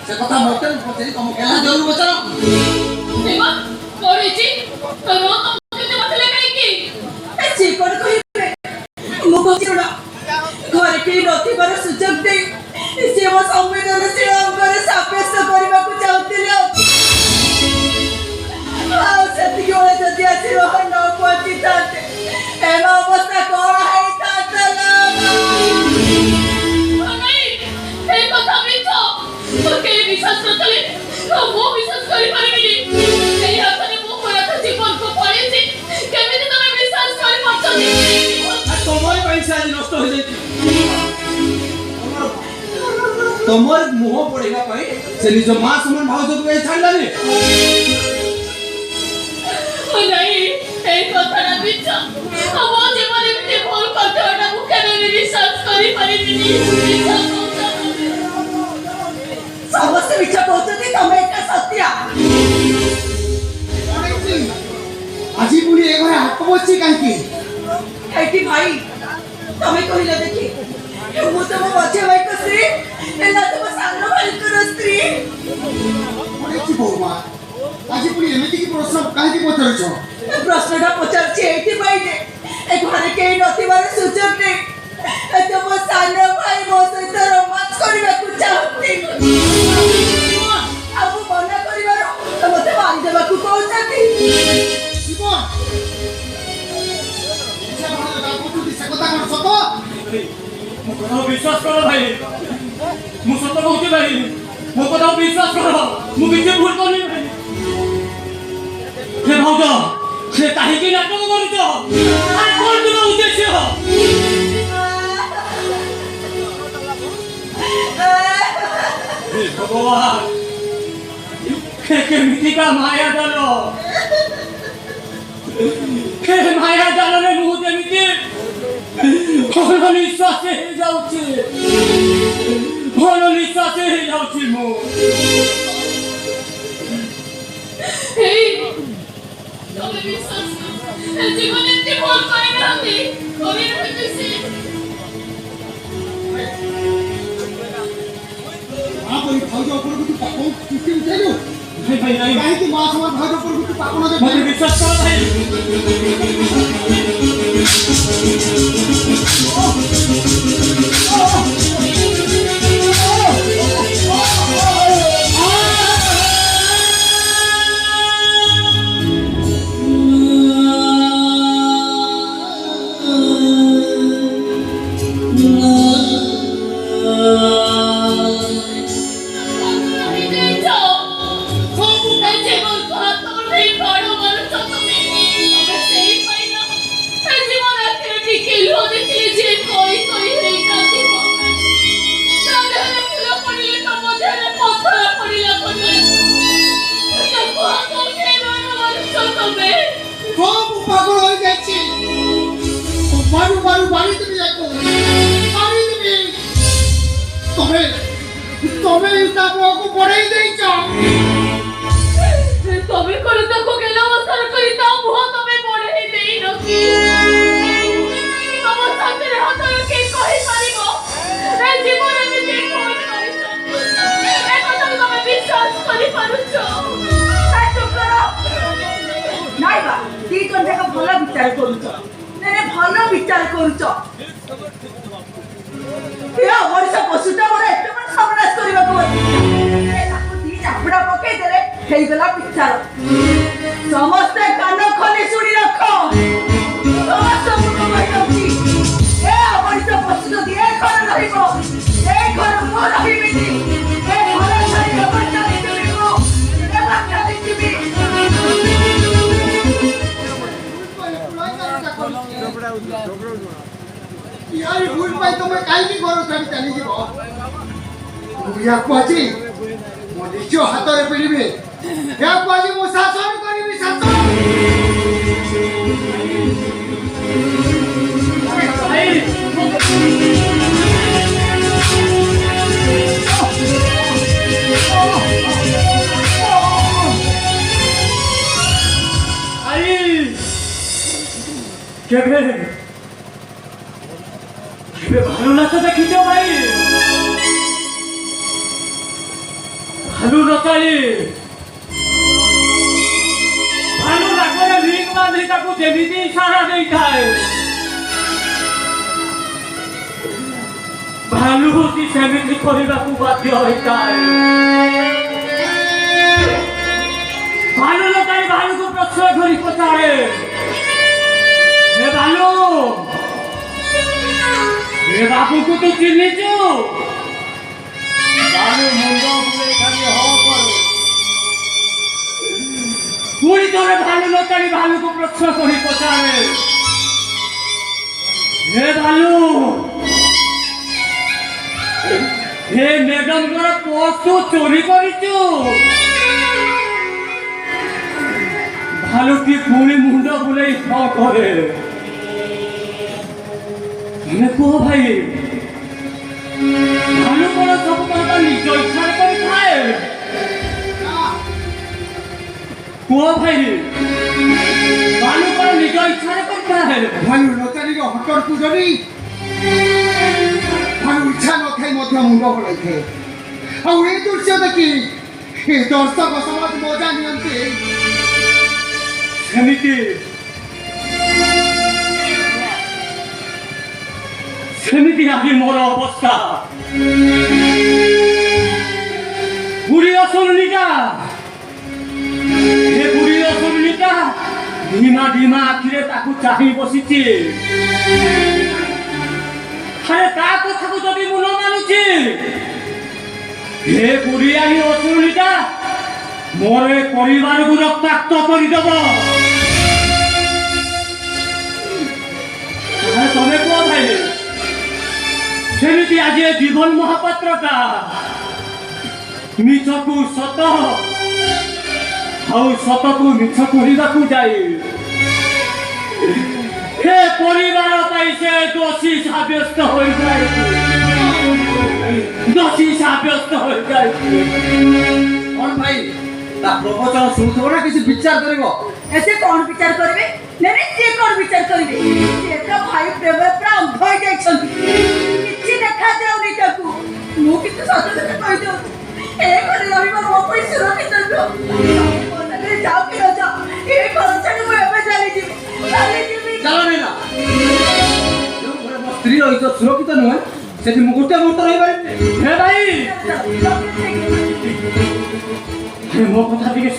से कथा मोटे पचरी तुम केला जरूर बचरो देवा कोरेची करो तुम केते बतले कहीं की जी कोन कहिबे मो बचिरोडा घर के नथि पर सुजोग दे से मो संवेदनशील अंगर सापेक्ष करबा को चाहतिले आ सती गोळे जदी आसीरो न पहुंची ताते एमा अवस्था कोन है तातला नहीं ए कथा बिचो तो के विश्वास करतले तो वो विश्वास करि परिबिनी ए हाथने मो कोया था जीवन को पड़ेछि केमिति तमे विश्वास करि पछती तमर पैसा आज नष्ट हो जाई तमर मुह पड़ेगा पई से निज मां समान भाव जो के छाड़लानी ओ नहीं ए कथा ना बिचो हमो जीवन में भूल करतोडा मुखे ने विश्वास करि परिबिनी समस्त विचार कहते तमे एका सत्या आजी पुनी ए घरे हाथ बच्ची काहे की एटी भाई तमे कहिला देखि मु तम बच्चे भाई को स्त्री एला तम सानो भाई को स्त्री अरे बौमा आजी पुनी एमिति की प्रश्न काहे की पचरछ प्रश्नटा पचारछि एटी भाई जे ए घरे के नथिबार सुजोग ने तम सानो भाई मो सहित रोमांस करबा को चाहती अब मना करिबार मते मारि देबा को कहउछथि जीवन विश्वास करो भाई मु सत कहूची भाई मो कथा विश्वास करो मु किछि भूल करनी भाई हे भौज से काहे की नाटक करूछ आ कोन तुम उद्देश्य हो हे भगवान केमिति का माया डालो के माया डालो रे मु जेमिति भल निश्वास हे जाउछि मु हे तमे विश्वास जीवन में भूल करे रहती कोई रहते से आप कोई भाउज ऊपर को पापो किसी उठेलो भाई नहीं काहे की मां समान भाउज ऊपर को पापो न दे मते विश्वास करो भाई पागल हो जाछि मारू मारू बारी तुम जाको बारी तमे इतना को पढ़ाई देछ तमे करे तको गेला वसर करी ता मुह तमे पढ़े देई रखी तम साथे हाथ के कहि परिबो ए जीवन में के कोन करिस ए कथा तमे विश्वास करि पारुछो ए तो करो नाइ बा ती कोन जाका भलो विचार करूछ ने भलो विचार करूछ या वर्ष पशुटा मोर एते मन समनाश करबा को ए ताको दी झापड़ा पके देले हेई गला पिचार समस्त कान खोली सुनी रख समस्त मुख बैठौची ए वर्ष पशु दी ए घर रहिबो ए घर मो रहिबिनी ए घर छाडी बच्चा दिबिको ए बच्चा दिबि यार भूल पाई तो मैं काहे की करो छाडी चली जीवो बुया को आजी मो निजो हाथ रे पिलिबे या को आजी मो शासन करिबी शासन केबे भालो नाच देखिছো भाई ভালু নচালি ভালু ରାଗରେ ରିଙ୍ଗ ବାନ୍ଧି ତାକୁ ଯେମିତି ଇସାରା ଦେଇଥାଏ ଭାଲୁ ହଉଛି ସେମିତି କରିବାକୁ ବାଧ୍ୟ ହୋଇଥାଏ। ଭାଲୁ ନଚାଲି ଭାଲୁକୁ ପ୍ରଶ୍ରୟ ଧରି ପଚାରେ, ହେ ଭାଲୁ, ଏ ବାବୁକୁ ତୁ ଚିହ୍ନିଛୁ? ଭାଲୁ ମୁଣ୍ଡ ବୁଲେଇ ଖାଲି ହଁ କରେ। ପୁଣି ଥରେ ଭାଲୁ ନଚାଲି ଭାଲୁକୁ ପ୍ରଶ୍ନ କରି ପଚାରେ, ହେ ଭାଲୁ, ହେ ମ୍ୟାଡମଙ୍କର ପର୍ସ ତୁ ଚୋରି କରିଛୁ? ଭାଲୁଟି ପୁଣି ମୁଣ୍ଡ ବୁଲେଇ ହଁ କରେ। ତମେ କୁହ ଭାଇ, ଭାଲୁ କଣ ସବୁ କଥା ନିଜ ଇଚ୍ଛାରେ କରିଥାଏ? କୁହ ଭାଇ, ଭାଲୁ କଣ ନିଜ ଇଚ୍ଛାରେ କରିଥାଏ? ଭାଲୁ ନଚାଲିର ହଟରକୁ ଯଦି ଭାଲୁ ଇଚ୍ଛା ନଥାଇ ମଧ୍ୟ ମୁଣ୍ଡ ବୁଲାଇଥାଏ। ଆଉ ଏ ଦୃଶ୍ୟ ଦେଖି ଏ ଦର୍ଶକ ସମାଜ ମଜା ନିଅନ୍ତି। ସେମିତି ଆଜି ମୋର ଅବସ୍ଥା। ବୁଢ଼ୀ ଅସୁରନିକା, ଏ ବୁଢ଼ୀ ଅସୁରନିକା ଢିମା ଢିମା ଆଖିରେ ତାକୁ ଚାହିଁ ବସିଛି। ଆରେ ତା କଥାକୁ ଯଦି ମୁଁ ନ ମାନୁଛି, ଏ ବୁଢ଼ିଆଣୀ ଅସୁରନିକା ମୋର ଏ ପରିବାରକୁ ରକ୍ତାକ୍ତ କରିଦେବ। ତମେ କୁହ ଭାଇ, ସେମିତି ଆଜି ଏ ଜୀବନ ମହାପାତ୍ରଟା ମିଛକୁ ସତ ଆଉ ସତକୁ ମିଛ କହିବାକୁ ଯାଇ ଏ ପରିବାର ପାଇଁ ସେ ଦୋଷୀ ସାବ୍ୟସ୍ତ ହୋଇଯାଇଛି। ଦୋଷୀ ସାବ୍ୟସ୍ତ ହୋଇଯାଇଛି। କଣ ଭାଇ ତା ପ୍ରବଚନ ଶୁଣୁଥିବ ନା କିଛି ବିଚାର କରିବ? ऐसे कौन विचार करिवे? नहीं से कौन विचार करिवे? से तो भाई प्रेम पूरा अंध हो जाय छथि। किछि देखा जाउनी ताकू। मु किछु सत सत कहि दउ। ए करे रविवार मो कोई सुरक्षित नो। बोलले जाओ कि न जाओ। ए घर छडू मु एबे चली जी। ଚାଲ ନେଲା ଯୋଉ ଘରେ ମୋ ସ୍ତ୍ରୀ ରହିଛ ସୁରକ୍ଷିତ ନୁହେଁ ସେଠି ମୁଁ ଗୋଟେ ମୁହୂର୍ତ୍ତ ରହିପାରିବି? ହେ ଭାଇ, ମୋ କଥା ଟିକେ